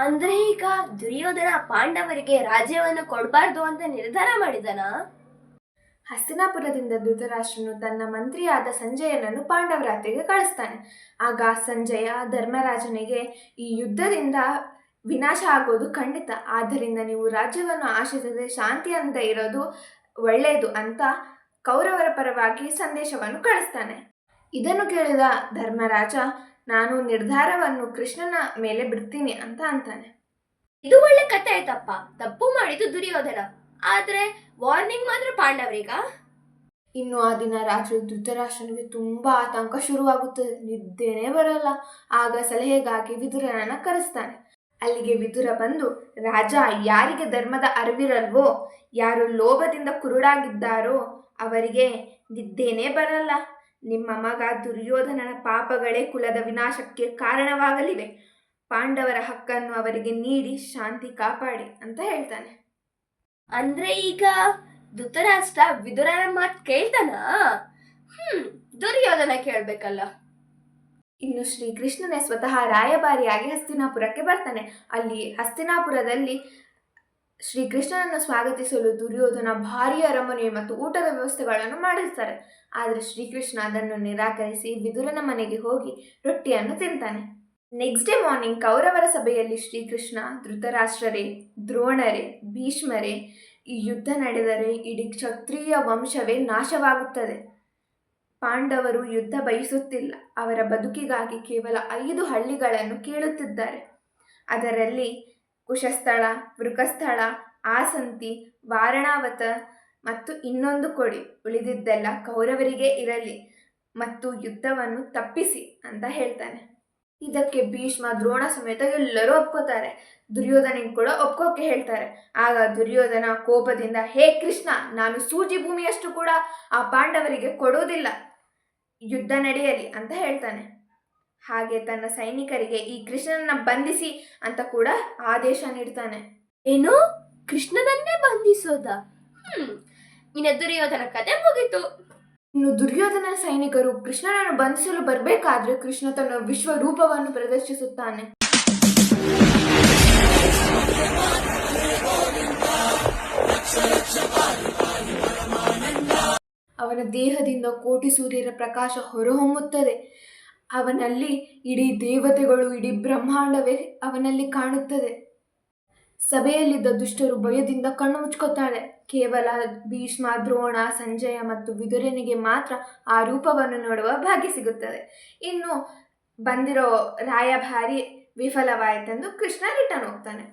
ಅಂದ್ರೆ ಈಗ ದುರ್ಯೋಧನ ಪಾಂಡವರಿಗೆ ರಾಜ್ಯವನ್ನು ಕೊಡಬಾರ್ದು ಅಂತ ನಿರ್ಧಾರ ಮಾಡಿದನಾ? ಹಸ್ತಿನಾಪುರದಿಂದ ಧೃತರಾಷ್ಟ್ರನು ತನ್ನ ಮಂತ್ರಿಯಾದ ಸಂಜಯನನ್ನು ಪಾಂಡವರ ಹತ್ಯೆಗೆ ಕಳಿಸ್ತಾನೆ. ಆಗ ಸಂಜಯ ಧರ್ಮರಾಜನಿಗೆ ಈ ಯುದ್ಧದಿಂದ ವಿನಾಶ ಆಗೋದು ಖಂಡಿತ, ಆದ್ದರಿಂದ ನೀವು ರಾಜ್ಯವನ್ನು ಆಶಿಸದೆ ಶಾಂತಿಯಿಂದ ಇರೋದು ಒಳ್ಳೆಯದು ಅಂತ ಕೌರವರ ಪರವಾಗಿ ಸಂದೇಶವನ್ನು ಕಳಿಸ್ತಾನೆ. ಇದನ್ನು ಕೇಳಿದ ಧರ್ಮರಾಜ, ನಾನು ನಿರ್ಧಾರವನ್ನು ಕೃಷ್ಣನ ಮೇಲೆ ಬಿಡ್ತೀನಿ ಅಂತ ಅಂತಾನೆ. ಇದು ಒಳ್ಳೆ ಕಥೆ ಆಯ್ತಪ್ಪ. ತಪ್ಪು ಮಾಡಿದ್ದು ದುರ್ಯೋಧನ, ಆದ್ರೆ ವಾರ್ನಿಂಗ್ ಮಾತ್ರ ಪಾಂಡವರಿಗ. ಇನ್ನು ಆ ದಿನ ರಾತ್ರಿ ಧೃತರಾಷ್ಟ್ರನಿಗೆ ತುಂಬಾ ಆತಂಕ ಶುರುವಾಗುತ್ತದೆ. ನಿದ್ದೆನೇ ಬರಲ್ಲ. ಆಗ ಸಲಹೆಗಾಗಿ ವಿದುರನನ್ನ ಕರೆಸ್ತಾನೆ. ಅಲ್ಲಿಗೆ ವಿದುರ ಬಂದು, ರಾಜ, ಯಾರಿಗೆ ಧರ್ಮದ ಅರಿವಿರಲ್ವೋ, ಯಾರು ಲೋಭದಿಂದ ಕುರುಡಾಗಿದ್ದಾರೋ ಅವರಿಗೆ ನಿದ್ದೆನೇ ಬರಲ್ಲ. ನಿಮ್ಮ ಮಗ ದುರ್ಯೋಧನನ ಪಾಪಗಳೇ ಕುಲದ ವಿನಾಶಕ್ಕೆ ಕಾರಣವಾಗಲಿವೆ. ಪಾಂಡವರ ಹಕ್ಕನ್ನು ಅವರಿಗೆ ನೀಡಿ ಶಾಂತಿ ಕಾಪಾಡಿ ಅಂತ ಹೇಳ್ತಾನೆ. ಅಂದ್ರೆ ಈಗ ಧೃತರಾಷ್ಟ್ರ ವಿದುರನ ಮಾತು ಕೇಳ್ತಾನ? ದುರ್ಯೋಧನ ಕೇಳ್ಬೇಕಲ್ಲ. ಇನ್ನು ಶ್ರೀಕೃಷ್ಣನೇ ಸ್ವತಃ ರಾಯಭಾರಿಯಾಗಿ ಹಸ್ತಿನಾಪುರಕ್ಕೆ ಬರ್ತಾನೆ. ಅಲ್ಲಿ ಹಸ್ತಿನಾಪುರದಲ್ಲಿ ಶ್ರೀಕೃಷ್ಣನನ್ನು ಸ್ವಾಗತಿಸಲು ದುರ್ಯೋಧನ ಭಾರೀ ಅರಮನೆ ಮತ್ತು ಊಟದ ವ್ಯವಸ್ಥೆಗಳನ್ನು ಮಾಡಿರ್ತಾರೆ. ಆದರೆ ಶ್ರೀಕೃಷ್ಣ ಅದನ್ನು ನಿರಾಕರಿಸಿ ವಿದುರನ ಮನೆಗೆ ಹೋಗಿ ರೊಟ್ಟಿಯನ್ನು ತಿಂತಾನೆ. ನೆಕ್ಸ್ಟ್ ಡೇ ಮಾರ್ನಿಂಗ್ ಕೌರವರ ಸಭೆಯಲ್ಲಿ ಶ್ರೀಕೃಷ್ಣ, ಧೃತರಾಷ್ಟ್ರರೇ, ದ್ರೋಣರೇ, ಭೀಷ್ಮರೇ, ಈ ಯುದ್ಧ ನಡೆದರೆ ಇಡೀ ಕ್ಷತ್ರಿಯ ವಂಶವೇ ನಾಶವಾಗುತ್ತದೆ. ಪಾಂಡವರು ಯುದ್ಧ ಬಯಸುತ್ತಿಲ್ಲ. ಅವರ ಬದುಕಿಗಾಗಿ ಕೇವಲ 5 ಹಳ್ಳಿಗಳನ್ನು ಕೇಳುತ್ತಿದ್ದಾರೆ. ಅದರಲ್ಲಿ ಕುಶಸ್ಥಳ, ವೃಕಸ್ಥಳ, ಆಸಂತಿ, ವಾರಣಾವತ ಮತ್ತು ಇನ್ನೊಂದು ಕೊಡಿ. ಉಳಿದಿದ್ದೆಲ್ಲ ಕೌರವರಿಗೆ ಇರಲಿ ಮತ್ತು ಯುದ್ಧವನ್ನು ತಪ್ಪಿಸಿ ಅಂತ ಹೇಳ್ತಾನೆ. ಇದಕ್ಕೆ ಭೀಷ್ಮ, ದ್ರೋಣ ಸಮೇತ ಎಲ್ಲರೂ ಒಪ್ಕೋತಾರೆ. ದುರ್ಯೋಧನಿಗೆ ಕೂಡ ಒಪ್ಕೋಕೆ ಹೇಳ್ತಾರೆ. ಆಗ ದುರ್ಯೋಧನ ಕೋಪದಿಂದ, ಹೇ ಕೃಷ್ಣ, ನಾನು ಸೂಜಿ ಭೂಮಿಯಷ್ಟು ಕೂಡ ಆ ಪಾಂಡವರಿಗೆ ಕೊಡೋದಿಲ್ಲ, ಯುದ್ಧ ನಡೆಯಲಿ ಅಂತ ಹೇಳ್ತಾನೆ. ಹಾಗೆ ತನ್ನ ಸೈನಿಕರಿಗೆ ಈ ಕೃಷ್ಣನನ್ನ ಬಂಧಿಸಿ ಅಂತ ಕೂಡ ಆದೇಶ ನೀಡ್ತಾನೆ. ಏನು, ಕೃಷ್ಣನನ್ನೇ ಬಂಧಿಸೋದ? ಇನ್ನು ದುರ್ಯೋಧನ ಕತೆ ಮುಗಿತು. ಇನ್ನು ದುರ್ಯೋಧನ ಸೈನಿಕರು ಕೃಷ್ಣನನ್ನು ಬಂಧಿಸಲು ಬರಬೇಕಾದ್ರೆ ಕೃಷ್ಣ ತನ್ನ ವಿಶ್ವರೂಪವನ್ನು ಪ್ರದರ್ಶಿಸುತ್ತಾನೆ. ಅವನ ದೇಹದಿಂದ ಕೋಟಿ ಸೂರ್ಯರ ಪ್ರಕಾಶ ಹೊರಹೊಮ್ಮುತ್ತದೆ. ಅವನಲ್ಲಿ ಇಡೀ ದೇವತೆಗಳು, ಇಡೀ ಬ್ರಹ್ಮಾಂಡವೇ ಅವನಲ್ಲಿ ಕಾಣುತ್ತದೆ. ಸಭೆಯಲ್ಲಿದ್ದ ದುಷ್ಟರು ಭಯದಿಂದ ಕಣ್ಣು ಮುಚ್ಕೋತಾರೆ. ಕೇವಲ ಭೀಷ್ಮ, ದ್ರೋಣ, ಸಂಜಯ ಮತ್ತು ವಿದುರನಿಗೆ ಮಾತ್ರ ಆ ರೂಪವನ್ನು ನೋಡುವ ಭಾಗ್ಯ ಸಿಗುತ್ತದೆ. ಇನ್ನು ಬಂದಿರೋ ರಾಯಭಾರಿ ವಿಫಲವಾಯಿತೆಂದು ಕೃಷ್ಣ ರಿಟರ್ನ್ ಹೋಗ್ತಾನೆ.